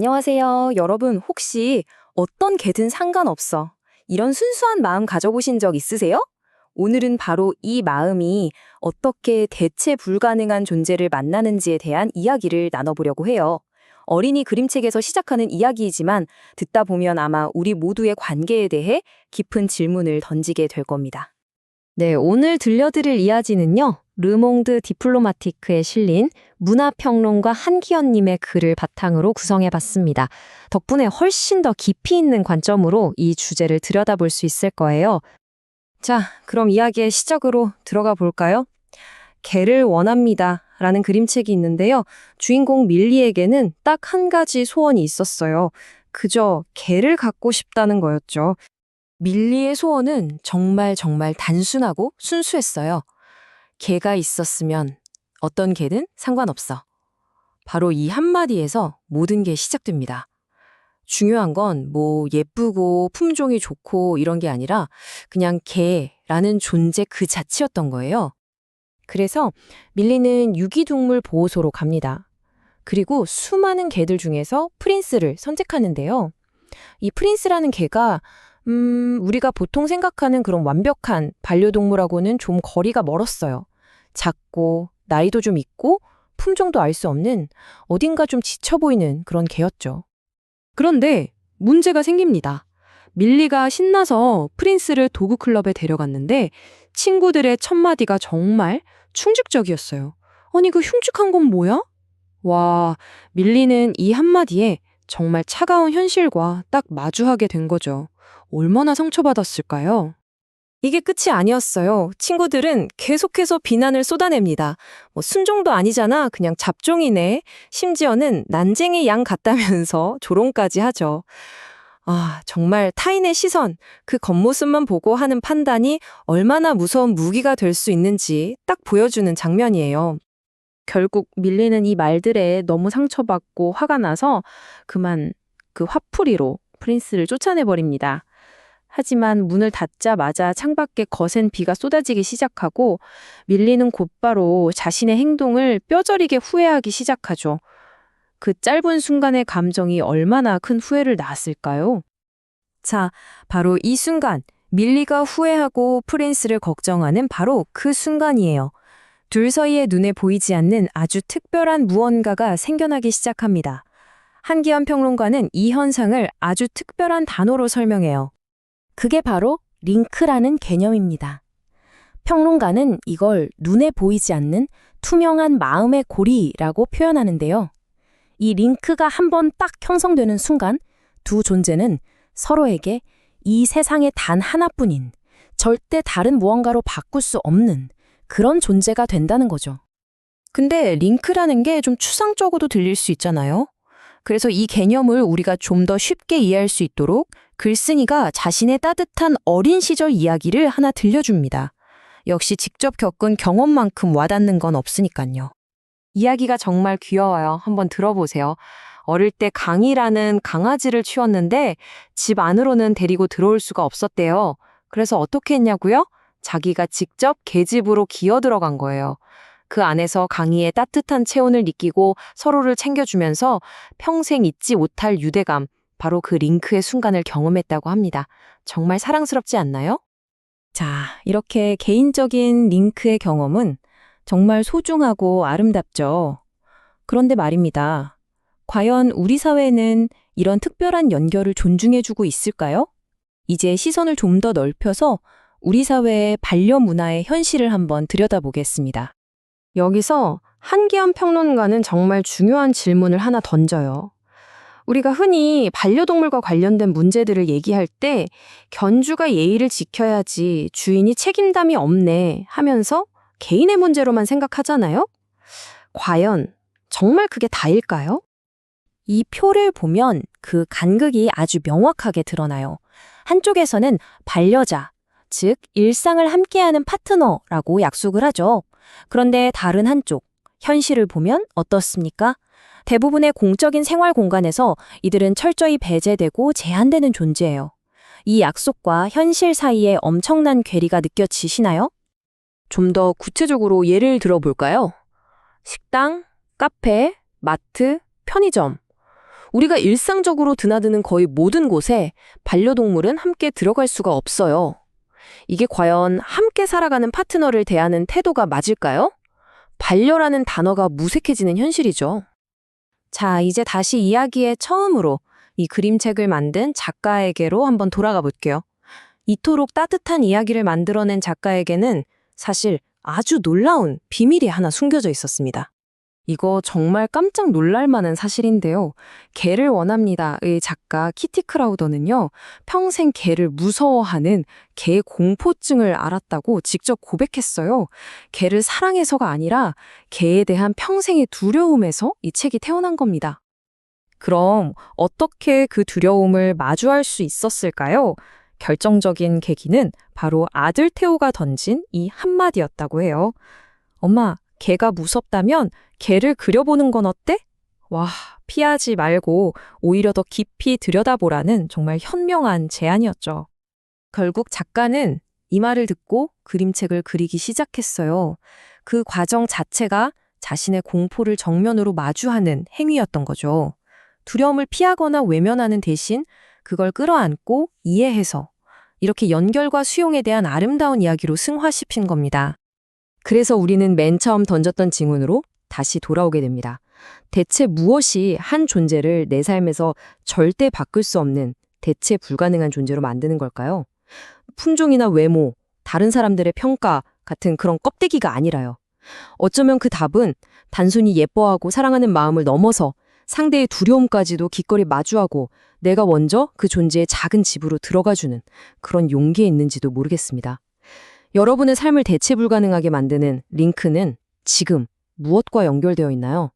안녕하세요. 여러분, 혹시 어떤 개든 상관없어. 이런 순수한 마음 가져보신 적 있으세요? 오늘은 바로 이 마음이 어떻게 대체 불가능한 존재를 만나는지에 대한 이야기를 나눠보려고 해요. 어린이 그림책에서 시작하는 이야기이지만 듣다 보면 아마 우리 모두의 관계에 대해 깊은 질문을 던지게 될 겁니다. 네, 오늘 들려드릴 이야기는요. 르몽드 디플로마티크에 실린 문화평론가 한기현님의 글을 바탕으로 구성해봤습니다. 덕분에 훨씬 더 깊이 있는 관점으로 이 주제를 들여다볼 수 있을 거예요. 자, 그럼 이야기의 시작으로 들어가 볼까요? 개를 원합니다. 라는 그림책이 있는데요. 주인공 밀리에게는 딱 한 가지 소원이 있었어요. 그저 개를 갖고 싶다는 거였죠. 밀리의 소원은 정말 단순하고 순수했어요. 개가 있었으면 어떤 개든 상관없어. 바로 이 한마디에서 모든 게 시작됩니다. 중요한 건 뭐 예쁘고 품종이 좋고 이런 게 아니라 그냥 개라는 존재 그 자체였던 거예요. 그래서 밀리는 유기동물 보호소로 갑니다. 그리고 수많은 개들 중에서 프린스를 선택하는데요. 이 프린스라는 개가 우리가 보통 생각하는 그런 완벽한 반려동물하고는 좀 거리가 멀었어요. 작고 나이도 좀 있고 품종도 알 수 없는 어딘가 좀 지쳐 보이는 그런 개였죠. 그런데 문제가 생깁니다. 밀리가 신나서 프린스를 도구클럽에 데려갔는데 친구들의 첫마디가 정말 충직적이었어요. 아니, 그 흉측한 건 뭐야? 와, 밀리는 이 한마디에 정말 차가운 현실과 딱 마주하게 된 거죠. 얼마나 상처받았을까요? 이게 끝이 아니었어요. 친구들은 계속해서 비난을 쏟아냅니다. 뭐 순종도 아니잖아. 그냥 잡종이네. 심지어는 난쟁이 양 같다면서 조롱까지 하죠. 아, 정말 타인의 시선, 그 겉모습만 보고 하는 판단이 얼마나 무서운 무기가 될 수 있는지 딱 보여주는 장면이에요. 결국 밀리는 이 말들에 너무 상처받고 화가 나서 그만 그 화풀이로 프린스를 쫓아내버립니다. 하지만 문을 닫자마자 창밖에 거센 비가 쏟아지기 시작하고 밀리는 곧바로 자신의 행동을 뼈저리게 후회하기 시작하죠. 그 짧은 순간의 감정이 얼마나 큰 후회를 낳았을까요? 자, 바로 이 순간 밀리가 후회하고 프린스를 걱정하는 바로 그 순간이에요. 둘 사이에 눈에 보이지 않는 아주 특별한 무언가가 생겨나기 시작합니다. 한기현 평론가는 이 현상을 아주 특별한 단어로 설명해요. 그게 바로 링크라는 개념입니다. 평론가는 이걸 눈에 보이지 않는 투명한 마음의 고리라고 표현하는데요. 이 링크가 한번 딱 형성되는 순간 두 존재는 서로에게 이 세상에 단 하나뿐인 절대 다른 무언가로 바꿀 수 없는 그런 존재가 된다는 거죠. 근데 링크라는 게 좀 추상적으로도 들릴 수 있잖아요. 그래서 이 개념을 우리가 좀 더 쉽게 이해할 수 있도록 글쓴이가 자신의 따뜻한 어린 시절 이야기를 하나 들려줍니다. 역시 직접 겪은 경험만큼 와닿는 건 없으니까요. 이야기가 정말 귀여워요. 한번 들어보세요. 어릴 때 강이라는 강아지를 키웠는데 집 안으로는 데리고 들어올 수가 없었대요. 그래서 어떻게 했냐고요? 자기가 직접 개집으로 기어 들어간 거예요. 그 안에서 강이의 따뜻한 체온을 느끼고 서로를 챙겨주면서 평생 잊지 못할 유대감, 바로 그 링크의 순간을 경험했다고 합니다. 정말 사랑스럽지 않나요? 자, 이렇게 개인적인 링크의 경험은 정말 소중하고 아름답죠. 그런데 말입니다. 과연 우리 사회는 이런 특별한 연결을 존중해주고 있을까요? 이제 시선을 좀 더 넓혀서 우리 사회의 반려 문화의 현실을 한번 들여다보겠습니다. 여기서 한기현 평론가는 정말 중요한 질문을 하나 던져요. 우리가 흔히 반려동물과 관련된 문제들을 얘기할 때 견주가 예의를 지켜야지 주인이 책임감이 없네 하면서 개인의 문제로만 생각하잖아요? 과연 정말 그게 다일까요? 이 표를 보면 그 간극이 아주 명확하게 드러나요. 한쪽에서는 반려자, 즉 일상을 함께하는 파트너라고 약속을 하죠. 그런데 다른 한쪽, 현실을 보면 어떻습니까? 대부분의 공적인 생활 공간에서 이들은 철저히 배제되고 제한되는 존재예요. 이 약속과 현실 사이에 엄청난 괴리가 느껴지시나요? 좀 더 구체적으로 예를 들어볼까요? 식당, 카페, 마트, 편의점. 우리가 일상적으로 드나드는 거의 모든 곳에 반려동물은 함께 들어갈 수가 없어요. 이게 과연 함께 살아가는 파트너를 대하는 태도가 맞을까요? 반려라는 단어가 무색해지는 현실이죠. 자, 이제 다시 이야기의 처음으로 이 그림책을 만든 작가에게로 한번 돌아가 볼게요. 이토록 따뜻한 이야기를 만들어낸 작가에게는 사실 아주 놀라운 비밀이 하나 숨겨져 있었습니다. 이거 정말 깜짝 놀랄 만한 사실인데요. 개를 원합니다의 작가 키티 크라우더는요, 평생 개를 무서워하는 개 공포증을 앓았다고 직접 고백했어요. 개를 사랑해서가 아니라 개에 대한 평생의 두려움에서 이 책이 태어난 겁니다. 그럼 어떻게 그 두려움을 마주할 수 있었을까요? 결정적인 계기는 바로 아들 테오가 던진 이 한마디였다고 해요. 엄마, 개가 무섭다면 개를 그려보는 건 어때? 와, 피하지 말고 오히려 더 깊이 들여다보라는 정말 현명한 제안이었죠. 결국 작가는 이 말을 듣고 그림책을 그리기 시작했어요. 그 과정 자체가 자신의 공포를 정면으로 마주하는 행위였던 거죠. 두려움을 피하거나 외면하는 대신 그걸 끌어안고 이해해서 이렇게 연결과 수용에 대한 아름다운 이야기로 승화시킨 겁니다. 그래서 우리는 맨 처음 던졌던 질문으로 다시 돌아오게 됩니다. 대체 무엇이 한 존재를 내 삶에서 절대 바꿀 수 없는 대체 불가능한 존재로 만드는 걸까요? 품종이나 외모, 다른 사람들의 평가 같은 그런 껍데기가 아니라요. 어쩌면 그 답은 단순히 예뻐하고 사랑하는 마음을 넘어서 상대의 두려움까지도 기꺼이 마주하고 내가 먼저 그 존재의 작은 집으로 들어가주는 그런 용기에 있는지도 모르겠습니다. 여러분의 삶을 대체 불가능하게 만드는 링크는 지금 무엇과 연결되어 있나요?